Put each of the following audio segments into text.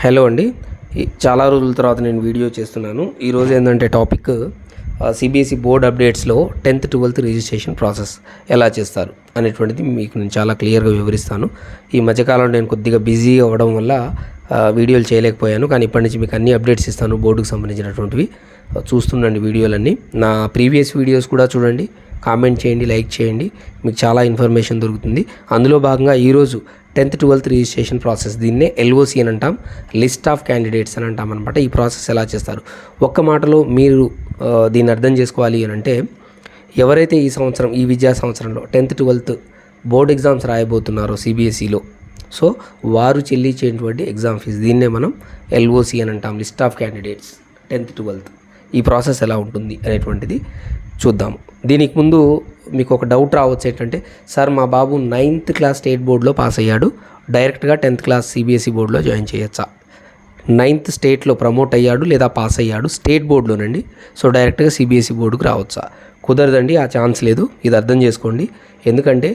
Hello అండి. చాలా రోజుల తర్వాత నేను వీడియో చేస్తున్నాను. ఈరోజు ఏంటంటే టాపిక్ సిబిఎస్ఈ బోర్డ్ అప్డేట్స్లో 10th 12th రిజిస్ట్రేషన్ ప్రాసెస్ ఎలా చేస్తారు అనేటువంటిది మీకు నేను చాలా క్లియర్గా వివరిస్తాను. ఈ మధ్యకాలంలో నేను కొద్దిగా బిజీ అవ్వడం వల్ల వీడియోలు చేయలేకపోయాను, కానీ ఇప్పటి నుంచి మీకు అన్ని అప్డేట్స్ ఇస్తాను బోర్డుకు సంబంధించినటువంటివి. చూస్తుండండి వీడియోలన్నీ. నా ప్రీవియస్ వీడియోస్ కూడా చూడండి, కామెంట్ చేయండి, లైక్ చేయండి, మీకు చాలా ఇన్ఫర్మేషన్ దొరుకుతుంది. అందులో భాగంగా ఈరోజు 10th 12th రిజిస్ట్రేషన్ ప్రాసెస్, దీన్నే ఎల్ఓసి అని అంటాం, లిస్ట్ ఆఫ్ క్యాండిడేట్స్ అని అంటాం అనమాట. ఈ ప్రాసెస్ ఎలా చేస్తారు ఒక్క మాటలో మీరు దీన్ని అర్థం చేసుకోవాలి అని అంటే, ఎవరైతే ఈ సంవత్సరం ఈ విద్యా సంవత్సరంలో 10th 12th బోర్డ్ ఎగ్జామ్స్ రాయబోతున్నారో సిబిఎస్ఈలో, సో వారు చెల్లించేటువంటి ఎగ్జామ్ ఫీజు, దీన్నే మనం ఎల్ఓసి అని అంటాం, list of candidates 10th 12th. ఈ ప్రాసెస్ ఎలా ఉంటుంది అనేటువంటిది చూద్దాము. దీనికి ముందు మీకు ఒక డౌట్ రావచ్చు ఏంటంటే, సార్ మా బాబు 9th క్లాస్ స్టేట్ బోర్డులో పాస్ అయ్యాడు, డైరెక్ట్గా 10th క్లాస్ సిబిఎస్ఈ బోర్డులో జాయిన్ చేయొచ్చా? 9th స్టేట్లో ప్రమోట్ అయ్యాడు లేదా పాస్ అయ్యాడు స్టేట్ బోర్డులోనండి, సో డైరెక్ట్గా సిబిఎస్ఈ బోర్డుకు రావచ్చా? కుదరదండి, ఆ ఛాన్స్ లేదు. ఇది అర్థం చేసుకోండి. ఎందుకంటే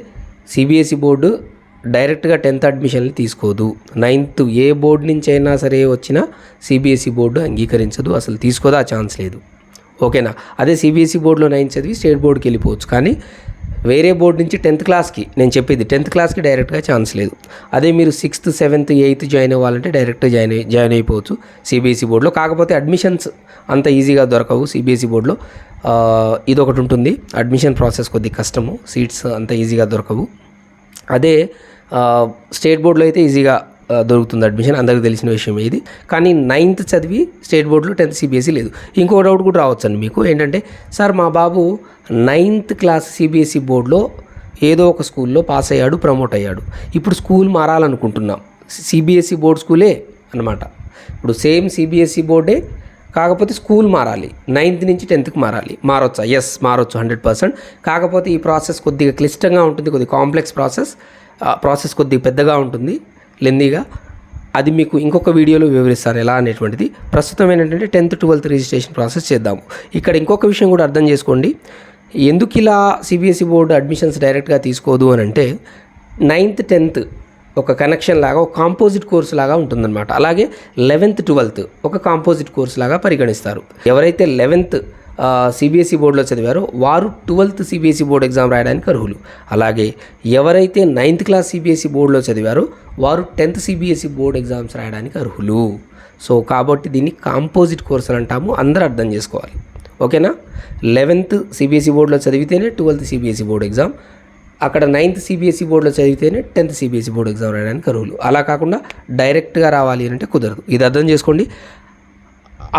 సిబిఎస్ఈ బోర్డు డైరెక్ట్గా 10th అడ్మిషన్లు తీసుకోదు. 9th ఏ బోర్డు నుంచి అయినా సరే వచ్చినా సిబిఎస్ఈ బోర్డు అంగీకరించదు, అసలు తీసుకోదు, ఆ ఛాన్స్ లేదు. ఓకేనా? అదే సిబిఎస్ఈ బోర్డులో 9th చదివి స్టేట్ బోర్డుకి వెళ్ళిపోవచ్చు, కానీ వేరే బోర్డు నుంచి 10th క్లాస్కి, నేను చెప్పేది 10th క్లాస్కి డైరెక్ట్గా ఛాన్స్ లేదు. అదే మీరు 6th 7th 8th జాయిన్ అవ్వాలంటే డైరెక్ట్గా జాయిన్ అయిపోవచ్చు సిబిఎస్ఈ బోర్డులో. కాకపోతే అడ్మిషన్స్ అంత ఈజీగా దొరకవు సిబిఎస్ఈ బోర్డులో. ఇదొకటి ఉంటుంది, అడ్మిషన్ ప్రాసెస్ కొద్దిగా కష్టము, సీట్స్ అంత ఈజీగా దొరకవు. అదే స్టేట్ బోర్డులో అయితే ఈజీగా దొరుకుతుంది అడ్మిషన్, అందరికీ తెలిసిన విషయం ఇది. కానీ 9th చదివి స్టేట్ బోర్డులో 10th సిబిఎస్ఈ లేదు. ఇంకో డౌట్ కూడా రావచ్చండి మీకు, ఏంటంటే సార్ మా బాబు 9th క్లాస్ సిబిఎస్ఈ బోర్డులో ఏదో ఒక స్కూల్లో పాస్ అయ్యాడు, ప్రమోట్ అయ్యాడు, ఇప్పుడు స్కూల్ మారాలనుకుంటున్నాం, సిబిఎస్ఈ బోర్డు స్కూలే అనమాట, ఇప్పుడు సేమ్ సిబిఎస్ఈ బోర్డే, కాకపోతే స్కూల్ మారాలి, 9th నుంచి 10thకి మారాలి. మారొచ్చా? ఎస్, మారొచ్చు 100%. కాకపోతే ఈ ప్రాసెస్ కొద్దిగా క్లిష్టంగా ఉంటుంది, కొద్దిగా కాంప్లెక్స్ ప్రాసెస్ కొద్దిగా పెద్దగా ఉంటుంది, లెందీగా. అది మీకు ఇంకొక వీడియోలో వివరిస్తాను ఎలా అనేటువంటిది. ప్రస్తుతం ఏంటంటే 10th 12th రిజిస్ట్రేషన్ ప్రాసెస్ చేద్దాము. ఇక్కడ ఇంకొక విషయం కూడా అర్థం చేసుకోండి, ఎందుకు ఇలా సిబిఎస్ఈ బోర్డు అడ్మిషన్స్ డైరెక్ట్గా తీసుకోదు అని అంటే, 9th 10th ఒక కనెక్షన్ లాగా, ఒక కాంపోజిట్ కోర్స్ లాగా ఉంటుందన్నమాట. అలాగే 11th 12th ఒక కాంపోజిట్ కోర్స్ లాగా పరిగణిస్తారు. ఎవరైతే 11th సిబిఎస్ఈ బోర్డులో చదివారో వారు 12th సిబిఎస్ఈ బోర్డు ఎగ్జామ్ రాయడానికి అర్హులు. అలాగే ఎవరైతే 9th క్లాస్ సిబిఎస్ఈ బోర్డులో చదివారో వారు 10th సిబిఎస్ఈ బోర్డు ఎగ్జామ్స్ రాయడానికి అర్హులు. సో కాబట్టి దీన్ని కాంపోజిట్ కోర్స్ అని అంటాము, అందరూ అర్థం చేసుకోవాలి. ఓకేనా? 11th సిబిఎస్ఈ బోర్డులో చదివితేనే 12th సిబిఎస్ఈ బోర్డు ఎగ్జామ్, అక్కడ 9th సిబిఎస్ఈ బోర్డులో చదివితేనే 10th సిబిఎస్ఈ బోర్డు ఎగ్జామ్ రాయడానికి అర్హులు. అలా కాకుండా డైరెక్ట్గా రావాలి అంటే కుదరదు, ఇది అర్థం చేసుకోండి.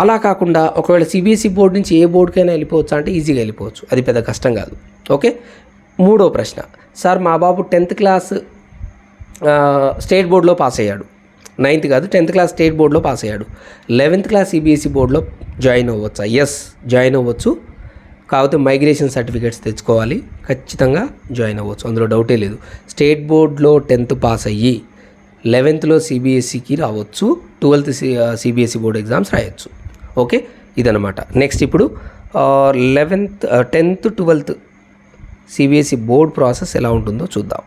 అలా కాకుండా ఒకవేళ సిబిఎస్ఈ బోర్డు నుంచి ఏ బోర్డుకైనా వెళ్ళిపోవచ్చా అంటే ఈజీగా వెళ్ళిపోవచ్చు, అది పెద్ద కష్టం కాదు. ఓకే. మూడో ప్రశ్న, సార్ మా బాబు 10th క్లాస్ స్టేట్ బోర్డులో పాస్ అయ్యాడు, 9th కాదు 10th క్లాస్ స్టేట్ బోర్డులో పాస్ అయ్యాడు, 11th క్లాస్ సిబిఎస్ఈ బోర్డులో జాయిన్ అవ్వచ్చా? ఎస్, జాయిన్ అవ్వచ్చు. కాకపోతే మైగ్రేషన్ సర్టిఫికేట్స్ తెచ్చుకోవాలి, ఖచ్చితంగా జాయిన్ అవ్వచ్చు, అందులో డౌటే లేదు. స్టేట్ బోర్డులో 10th పాస్ అయ్యి 11thలో సిబిఎస్ఈకి రావచ్చు, 12th సిబిఎస్ఈ బోర్డు ఎగ్జామ్స్ రాయొచ్చు. ఓకే, ఇదనమాట. నెక్స్ట్ ఇప్పుడు 10th 12th CBSE board process ఎలా ఉంటుందో చూద్దాం.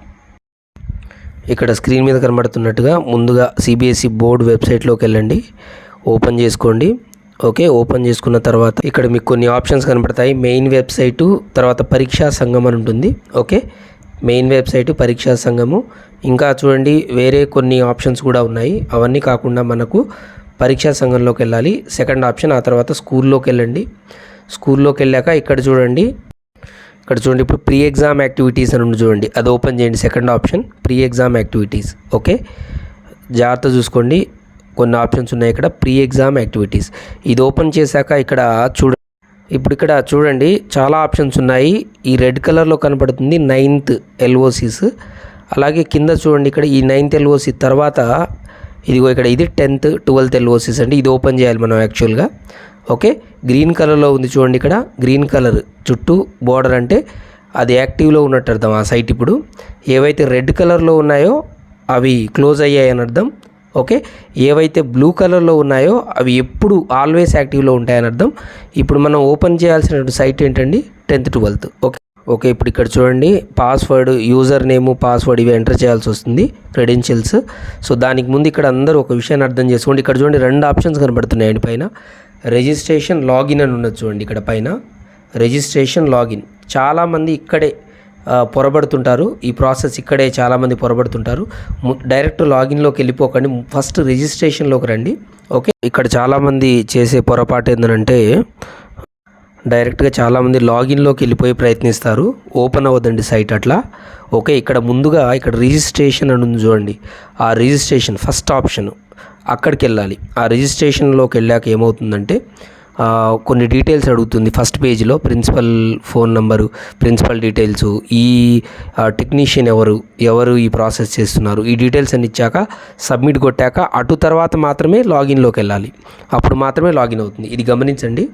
ఇక్కడ స్క్రీన్ మీద కనబడుతున్నట్టుగా ముందుగా సిబిఎస్ఈ బోర్డు వెబ్సైట్లోకి వెళ్ళండి, ఓపెన్ చేసుకోండి. ఓకే, ఓపెన్ చేసుకున్న తర్వాత ఇక్కడ మీకు కొన్ని ఆప్షన్స్ కనబడతాయి. మెయిన్ వెబ్సైటు, తర్వాత పరీక్షా సంఘం అని ఉంటుంది. ఓకే, మెయిన్ వెబ్సైటు, పరీక్షా సంఘము, ఇంకా చూడండి వేరే కొన్ని ఆప్షన్స్ కూడా ఉన్నాయి. అవన్నీ కాకుండా మనకు పరీక్షా సంఘంలోకి వెళ్ళాలి, సెకండ్ ఆప్షన్. ఆ తర్వాత స్కూల్లోకి వెళ్ళండి. స్కూల్లోకి వెళ్ళాక ఇక్కడ చూడండి ఇప్పుడు ప్రీ ఎగ్జామ్ యాక్టివిటీస్ అని ఉంది చూడండి, అది ఓపెన్ చేయండి, second option pre exam activities. Okay, జాగ్రత్త చూసుకోండి, కొన్ని ఆప్షన్స్ ఉన్నాయి ఇక్కడ, ప్రీ ఎగ్జామ్ యాక్టివిటీస్. ఇది ఓపెన్ చేశాక ఇక్కడ చూడండి చాలా ఆప్షన్స్ ఉన్నాయి. ఈ రెడ్ కలర్లో కనపడుతుంది 9th ఎల్ఓసీస్. అలాగే కింద చూడండి ఇక్కడ ఈ 9th ఎల్ఓసి తర్వాత ఇదిగో ఇక్కడ ఇది 10th 12th ఎల్ఓసీస్ అండి. ఇది ఓపెన్ చేయాలి మనం యాక్చువల్గా. ఓకే, గ్రీన్ కలర్లో ఉంది చూడండి, ఇక్కడ గ్రీన్ కలర్ చుట్టూ బోర్డర్ అంటే అది యాక్టివ్లో ఉన్నట్టు అర్థం ఆ సైట్. ఇప్పుడు ఏవైతే రెడ్ కలర్లో ఉన్నాయో అవి క్లోజ్ అయ్యాయని అర్థం. ఓకే, ఏవైతే బ్లూ కలర్లో ఉన్నాయో అవి ఎప్పుడు ఆల్వేస్ యాక్టివ్లో ఉంటాయని అర్థం. ఇప్పుడు మనం ఓపెన్ చేయాల్సిన సైట్ ఏంటండి? 10th 12th. ఓకే, ఓకే, ఇప్పుడు ఇక్కడ చూడండి పాస్వర్డ్, యూజర్ నేము, పాస్వర్డ్ ఇవి ఎంటర్ చేయాల్సి వస్తుంది, క్రెడెన్షియల్స్. సో దానికి ముందు ఇక్కడ అందరూ ఒక విషయాన్ని అర్థం చేసుకోండి. ఇక్కడ చూడండి 2 ఆప్షన్స్ కనబడుతున్నాయండి పైన. రిజిస్ట్రేషన్, లాగిన్ అని ఉన్నది చూడండి ఇక్కడ పైన. Registration, login. చాలామంది ఇక్కడే పొరబడుతుంటారు, ఈ ప్రాసెస్ ఇక్కడే చాలామంది పొరబడుతుంటారు. డైరెక్ట్ లాగిన్లోకి వెళ్ళిపోకండి, ఫస్ట్ రిజిస్ట్రేషన్లోకి రండి. ఓకే, ఇక్కడ చాలామంది చేసే పొరపాటు ఏంటంటే డైరెక్ట్గా చాలామంది లాగిన్లోకి వెళ్ళిపోయి ప్రయత్నిస్తారు, ఓపెన్ అవ్వదండి సైట్ అట్లా. ఓకే, ఇక్కడ ముందుగా ఇక్కడ రిజిస్ట్రేషన్ అని ఉంది చూడండి, ఆ రిజిస్ట్రేషన్ ఫస్ట్ ఆప్షన్ అక్కడికి వెళ్ళాలి. ఆ రిజిస్ట్రేషన్లోకి వెళ్ళాక ఏమవుతుందంటే కొన్ని డీటెయిల్స్ అడుగుతుంది ఫస్ట్ పేజ్లో. Principal phone number, principal details, ఈ టెక్నీషియన్ ఎవరు ఈ ప్రాసెస్ చేస్తున్నారు, ఈ డీటెయిల్స్ అన్ని ఇచ్చాక సబ్మిట్ కొట్టాక అటు తర్వాత మాత్రమే లాగిన్లోకి వెళ్ళాలి, అప్పుడు మాత్రమే లాగిన్ అవుతుంది. ఇది గమనించండి,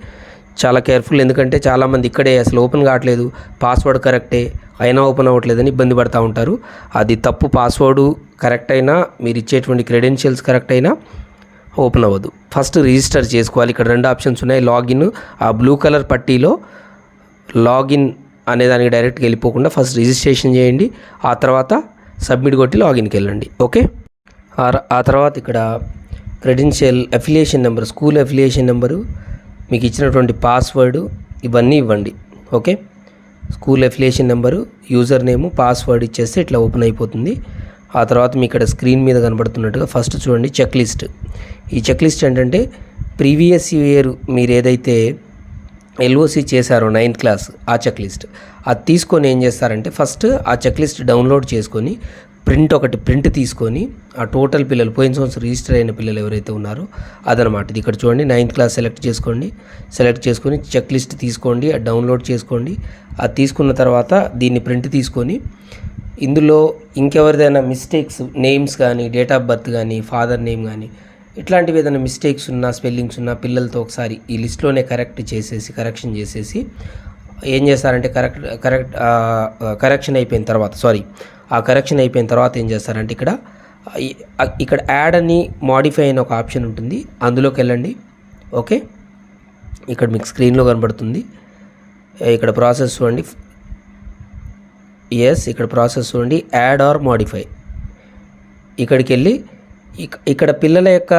చాలా కేర్ఫుల్. ఎందుకంటే చాలామంది ఇక్కడే అసలు ఓపెన్ కావట్లేదు, పాస్వర్డ్ కరెక్టే అయినా ఓపెన్ అవ్వట్లేదని ఇబ్బంది పడుతూ ఉంటారు. అది తప్పు. పాస్వర్డ్ కరెక్ట్ అయినా, మీరు ఇచ్చేటువంటి క్రెడెన్షియల్స్ కరెక్ట్ అయినా ఓపెన్ అవ్వదు. ఫస్ట్ రిజిస్టర్ చేసుకోవాలి. ఇక్కడ 2 ఆప్షన్స్ ఉన్నాయి, లాగిన్, ఆ బ్లూ కలర్ పట్టీలో లాగిన్ అనే దానికి డైరెక్ట్గా వెళ్ళిపోకుండా ఫస్ట్ రిజిస్ట్రేషన్ చేయండి, ఆ తర్వాత సబ్మిట్ కొట్టి లాగిన్కి వెళ్ళండి. ఓకే, ఆ తర్వాత ఇక్కడ credential, affiliation number, school affiliation number, మీకు ఇచ్చినటువంటి పాస్వర్డ్ ఇవన్నీ ఇవ్వండి. Okay, school affiliation number, user name, password ఇచ్చేస్తే ఇట్లా ఓపెన్ అయిపోతుంది. ఆ తర్వాత మీ ఇక్కడ స్క్రీన్ మీద కనబడుతున్నట్టుగా ఫస్ట్ చూడండి చెక్ లిస్ట్. ఈ చెక్ లిస్ట్ ఏంటంటే ప్రీవియస్ ఇయర్ మీరు ఏదైతే ఎల్ఓసి చేశారో 9th క్లాస్, ఆ చెక్ లిస్ట్ అది తీసుకొని ఏం చేస్తారంటే ఫస్ట్ ఆ చెక్ లిస్ట్ డౌన్లోడ్ చేసుకొని ప్రింట్ తీసుకొని ఆ టోటల్ పిల్లలు, పోయిన సంవత్సరం రిజిస్టర్ అయిన పిల్లలు ఎవరైతే ఉన్నారో అదనమాట. ఇది ఇక్కడ చూడండి 9th క్లాస్ సెలెక్ట్ చేసుకొని చెక్ లిస్ట్ తీసుకోండి, అది డౌన్లోడ్ చేసుకోండి. అది తీసుకున్న తర్వాత దీన్ని ప్రింట్ తీసుకొని ఇందులో ఇంకెవరిదైనా మిస్టేక్స్, నేమ్స్ కానీ, డేట్ ఆఫ్ బర్త్ కానీ, ఫాదర్ నేమ్ కానీ ఇట్లాంటివి ఏదైనా మిస్టేక్స్ ఉన్నా, స్పెల్లింగ్స్ ఉన్నా పిల్లలతో ఒకసారి ఈ లిస్ట్లోనే కరెక్షన్ చేసేసి ఏం చేస్తారంటే కరెక్షన్ అయిపోయిన తర్వాత ఏం చేస్తారంటే ఇక్కడ యాడ్ అని మాడిఫై అయిన ఒక ఆప్షన్ ఉంటుంది, అందులోకి వెళ్ళండి. ఓకే, ఇక్కడ మీకు స్క్రీన్లో కనబడుతుంది. ఇక్కడ ప్రాసెస్ చూడండి, ఇక్కడ ప్రాసెస్ చూడండి, యాడ్ ఆర్ మాడిఫై. ఇక్కడికి వెళ్ళి ఇక్కడ పిల్లల యొక్క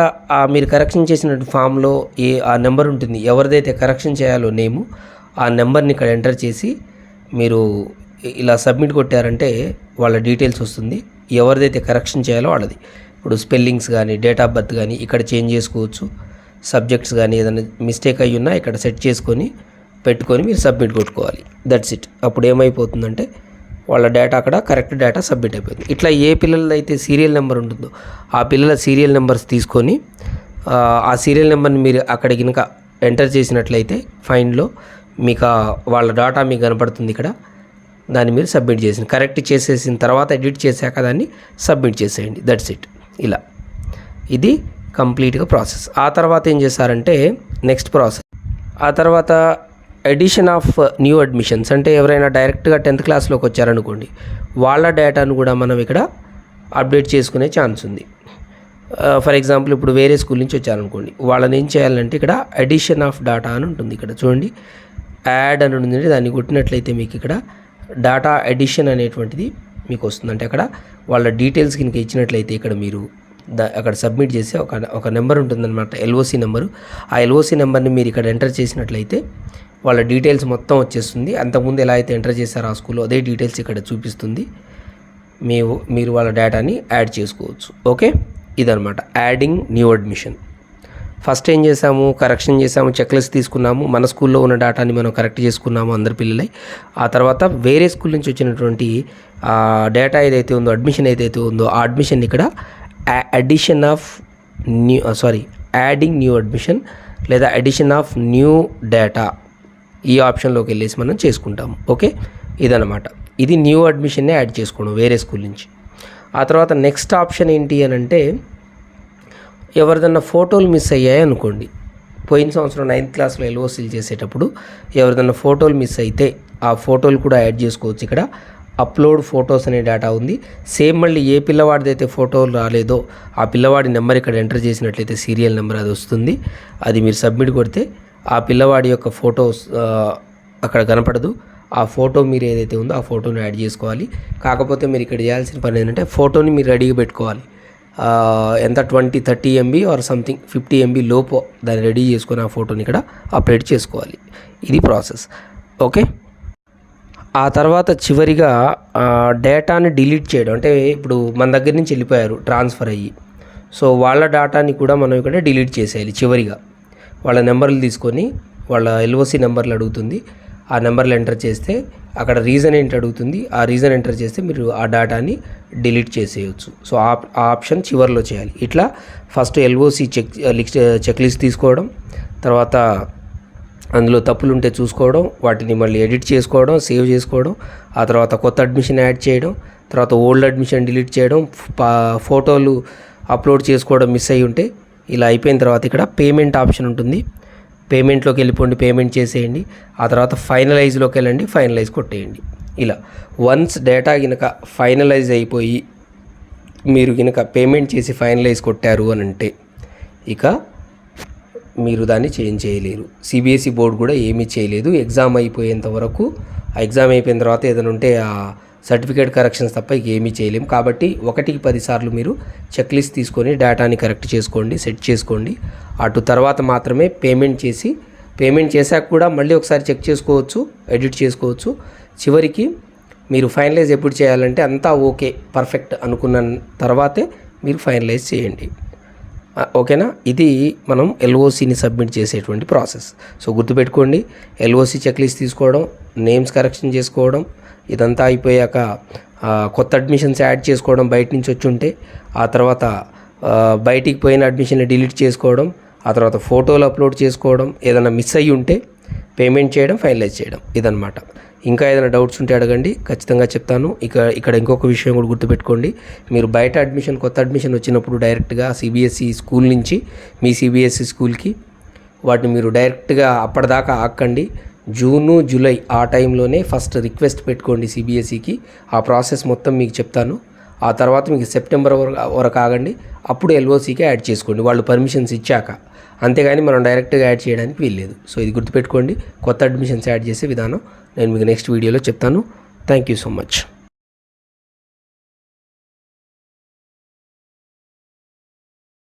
మీరు కరెక్షన్ చేసినటువంటి ఫామ్లో ఆ నెంబర్ ఉంటుంది, ఎవరిదైతే కరెక్షన్ చేయాలో నేము, ఆ నెంబర్ని ఇక్కడ ఎంటర్ చేసి మీరు ఇలా సబ్మిట్ కొట్టారంటే వాళ్ళ డీటెయిల్స్ వస్తుంది, ఎవరిదైతే కరెక్షన్ చేయాలో వాళ్ళది. ఇప్పుడు స్పెల్లింగ్స్ కానీ, డేట్ ఆఫ్ బర్త్ కానీ ఇక్కడ చేంజ్ చేసుకోవచ్చు, సబ్జెక్ట్స్ కానీ ఏదైనా మిస్టేక్ అయ్యి ఉన్నా ఇక్కడ సెట్ చేసుకొని పెట్టుకొని మీరు సబ్మిట్ కొట్టుకోవాలి. That's it. అప్పుడు ఏమైపోతుందంటే వాళ్ళ డేటా అక్కడ కరెక్ట్ డేటా సబ్మిట్ అయిపోతుంది. ఇట్లా ఏ పిల్లలది అయితే సీరియల్ నెంబర్ ఉంటుందో ఆ పిల్లల సీరియల్ నెంబర్స్ తీసుకొని ఆ సీరియల్ నెంబర్ని మీరు అక్కడ కనుక ఎంటర్ చేసినట్లయితే ఫైండ్లో మీకు వాళ్ళ డేటా మీకు కనపడుతుంది. ఇక్కడ దాన్ని మీరు సబ్మిట్ కరెక్ట్ చేసేసిన తర్వాత ఎడిట్ చేశాక దాన్ని సబ్మిట్ చేసేయండి. That's it. ఇలా ఇది కంప్లీట్గా ప్రాసెస్. ఆ తర్వాత ఏం చేస్తారంటే నెక్స్ట్ ప్రాసెస్, ఆ తర్వాత ఎడిషన్ ఆఫ్ న్యూ అడ్మిషన్స్. అంటే ఎవరైనా డైరెక్ట్గా 10th క్లాస్లోకి వచ్చారనుకోండి, వాళ్ళ డేటాను కూడా మనం ఇక్కడ అప్డేట్ చేసుకునే ఛాన్స్ ఉంది. ఫర్ ఎగ్జాంపుల్ ఇప్పుడు వేరే స్కూల్ నుంచి వచ్చారనుకోండి, వాళ్ళని ఏం చేయాలంటే ఇక్కడ ఎడిషన్ ఆఫ్ డేటా అని ఉంటుంది. ఇక్కడ చూడండి యాడ్ అని ఉంటుంది, దాన్ని కొట్టినట్లయితే మీకు ఇక్కడ డేటా ఎడిషన్ అనేటువంటిది మీకు వస్తుంది. అంటే అక్కడ వాళ్ళ డీటెయిల్స్ కింద ఇచ్చినట్లయితే ఇక్కడ మీరు అక్కడ సబ్మిట్ చేసి ఒక నెంబర్ ఉంటుందన్నమాట, ఎల్ఓసి నెంబరు. ఆ ఎల్ఓసి నెంబర్ని మీరు ఇక్కడ ఎంటర్ చేసినట్లయితే వాళ్ళ డీటెయిల్స్ మొత్తం వచ్చేస్తుంది. అంతకుముందు ఎలా అయితే ఎంటర్ చేశారో ఆ స్కూల్లో అదే డీటెయిల్స్ ఇక్కడ చూపిస్తుంది. మీరు వాళ్ళ డేటాని యాడ్ చేసుకోవచ్చు. ఓకే, ఇదనమాట యాడింగ్ న్యూ అడ్మిషన్. ఫస్ట్ ఏం చేసాము, కరెక్షన్ చేసాము, చెక్ లిస్ట్ తీసుకున్నాము, మన స్కూల్లో ఉన్న డేటాని మనం కరెక్ట్ చేసుకున్నాము అందరి పిల్లలై. ఆ తర్వాత వేరే స్కూల్ నుంచి వచ్చినటువంటి డేటా ఏదైతే ఉందో, అడ్మిషన్ ఏదైతే ఉందో ఆ అడ్మిషన్ ఇక్కడ యాడింగ్ న్యూ అడ్మిషన్ లేదా ఎడిషన్ ఆఫ్ న్యూ డేటా ఈ ఆప్షన్లోకి వెళ్ళేసి మనం చేసుకుంటాము. ఓకే, ఇదనమాట. ఇది న్యూ అడ్మిషన్నే యాడ్ చేసుకోవడం వేరే స్కూల్ నుంచి. ఆ తర్వాత నెక్స్ట్ ఆప్షన్ ఏంటి అని అంటే, ఎవరిదన్నా ఫోటోలు మిస్ అయ్యాయి అనుకోండి, పోయిన సంవత్సరం 9th క్లాస్లో ఎల్ఓసీలు చేసేటప్పుడు ఎవరిదన్నా ఫోటోలు మిస్ అయితే ఆ ఫోటోలు కూడా యాడ్ చేసుకోవచ్చు. ఇక్కడ అప్లోడ్ ఫొటోస్ అనే డేటా ఉంది. సేమ్ మళ్ళీ ఏ పిల్లవాడిదైతే ఫోటోలు రాలేదో ఆ పిల్లవాడి నెంబర్ ఇక్కడ ఎంటర్ చేసినట్లయితే సీరియల్ నెంబర్ అది వస్తుంది. అది మీరు సబ్మిట్ కొడితే ఆ పిల్లవాడి యొక్క ఫోటోస్ అక్కడ కనపడదు. ఆ ఫోటో మీరు ఏదైతే ఉందో ఆ ఫోటోని యాడ్ చేసుకోవాలి. కాకపోతే మీరు ఇక్కడ చేయాల్సిన పని ఏంటంటే ఫోటోని మీరు రెడీగా పెట్టుకోవాలి. ఎంత 20-30 MB ఆర్ సంథింగ్ 50 MB లోపు దాన్ని రెడీ చేసుకొని ఆ ఫోటోని ఇక్కడ అప్లోడ్ చేసుకోవాలి. ఇది ప్రాసెస్. ఓకే, ఆ తర్వాత చివరిగా డేటాని డిలీట్ చేయడం. అంటే ఇప్పుడు మన దగ్గర నుంచి వెళ్ళిపోయారు ట్రాన్స్ఫర్ అయ్యి, సో వాళ్ళ డేటాని కూడా మనం ఇక్కడ డిలీట్ చేసేయాలి. చివరిగా వాళ్ళ నెంబర్లు తీసుకొని వాళ్ళ LOC నెంబర్లు అడుగుతుంది, ఆ నెంబర్లు ఎంటర్ చేస్తే అక్కడ రీజన్ ఏంటి అడుగుతుంది, ఆ రీజన్ ఎంటర్ చేస్తే మీరు ఆ డేటాని డిలీట్ చేసేయచ్చు. సో ఆ ఆప్షన్ చివరిలో చేయాలి. ఇట్లా ఫస్ట్ LOC చెక్ లిస్ట్ తీసుకోవడం, తర్వాత అందులో తప్పులు ఉంటే చూసుకోవడం, వాటిని మళ్ళీ ఎడిట్ చేసుకోవడం, సేవ్ చేసుకోవడం, ఆ తర్వాత కొత్త అడ్మిషన్ యాడ్ చేయడం, తర్వాత ఓల్డ్ అడ్మిషన్ డిలీట్ చేయడం, ఫోటోలు అప్లోడ్ చేసుకోవడం మిస్ అయ్యి ఉంటే. ఇలా అయిపోయిన తర్వాత ఇక్కడ పేమెంట్ ఆప్షన్ ఉంటుంది, పేమెంట్లోకి వెళ్ళిపోండి, పేమెంట్ చేసేయండి. ఆ తర్వాత ఫైనలైజ్లోకి వెళ్ళండి, ఫైనలైజ్ కొట్టేయండి. ఇలా వన్స్ డేటా కనుక ఫైనలైజ్ అయిపోయి మీరు కనుక పేమెంట్ చేసి ఫైనలైజ్ కొట్టారు అని అంటే ఇక మీరు దాన్ని చేంజ్ చేయలేరు. CBSE బోర్డు కూడా ఏమీ చేయలేదు. ఎగ్జామ్ అయిపోయేంత వరకు, ఆ ఎగ్జామ్ అయిపోయిన తర్వాత ఏదైనా ఉంటే ఆ సర్టిఫికేట్ కరెక్షన్స్ తప్ప ఏమీ చేయలేము. కాబట్టి 1కి 10 సార్లు మీరు చెక్ లిస్ట్ తీసుకొని డేటాని కరెక్ట్ చేసుకోండి, సెట్ చేసుకోండి. అటు తర్వాత మాత్రమే పేమెంట్ చేశాక కూడా మళ్ళీ ఒకసారి చెక్ చేసుకోవచ్చు, ఎడిట్ చేసుకోవచ్చు. చివరికి మీరు ఫైనలైజ్ ఎప్పుడు చేయాలంటే అంతా ఓకే పర్ఫెక్ట్ అనుకున్న తర్వాతే మీరు ఫైనలైజ్ చేయండి. ఓకేనా? ఇది మనం LOCని సబ్మిట్ చేసేటువంటి ప్రాసెస్. సో గుర్తుపెట్టుకోండి, LOC చెక్ లిస్ట్ తీసుకోవడం, నేమ్స్ కరెక్షన్ చేసుకోవడం, ఇదంతా అయిపోయాక కొత్త అడ్మిషన్స్ యాడ్ చేసుకోవడం బయట నుంచి వచ్చి ఉంటే, ఆ తర్వాత బయటికి పోయిన అడ్మిషన్ని డిలీట్ చేసుకోవడం, ఆ తర్వాత ఫోటోలు అప్లోడ్ చేసుకోవడం, ఏదైనా మిస్ అయ్యి ఉంటే పేమెంట్ చేయడం, ఫైనలైజ్ చేయడం, ఇదన్నమాట. ఇంకా ఏదైనా డౌట్స్ ఉంటే అడగండి, ఖచ్చితంగా చెప్తాను. ఇక్కడ ఇంకొక విషయం కూడా గుర్తుపెట్టుకోండి, మీరు బయట కొత్త అడ్మిషన్ వచ్చినప్పుడు డైరెక్ట్గా CBSE స్కూల్ నుంచి మీ CBSE స్కూల్కి వాటిని మీరు డైరెక్ట్గా అప్పటిదాకా ఆక్కండి. జూను జూలై ఆ టైంలోనే ఫస్ట్ రిక్వెస్ట్ పెట్టుకోండి CBSEకి. ఆ ప్రాసెస్ మొత్తం మీకు చెప్తాను. ఆ తర్వాత మీకు సెప్టెంబర్ వరకు ఆగండి, అప్పుడు LOCకి యాడ్ చేసుకోండి వాళ్ళు పర్మిషన్స్ ఇచ్చాక. అంతేగాని మనం డైరెక్ట్గా యాడ్ చేయడానికి వీల్లేదు. సో ఇది గుర్తుపెట్టుకోండి. కొత్త అడ్మిషన్స్ యాడ్ చేసే విధానం నేను మీకు నెక్స్ట్ వీడియోలో చెప్తాను. Thank you so much.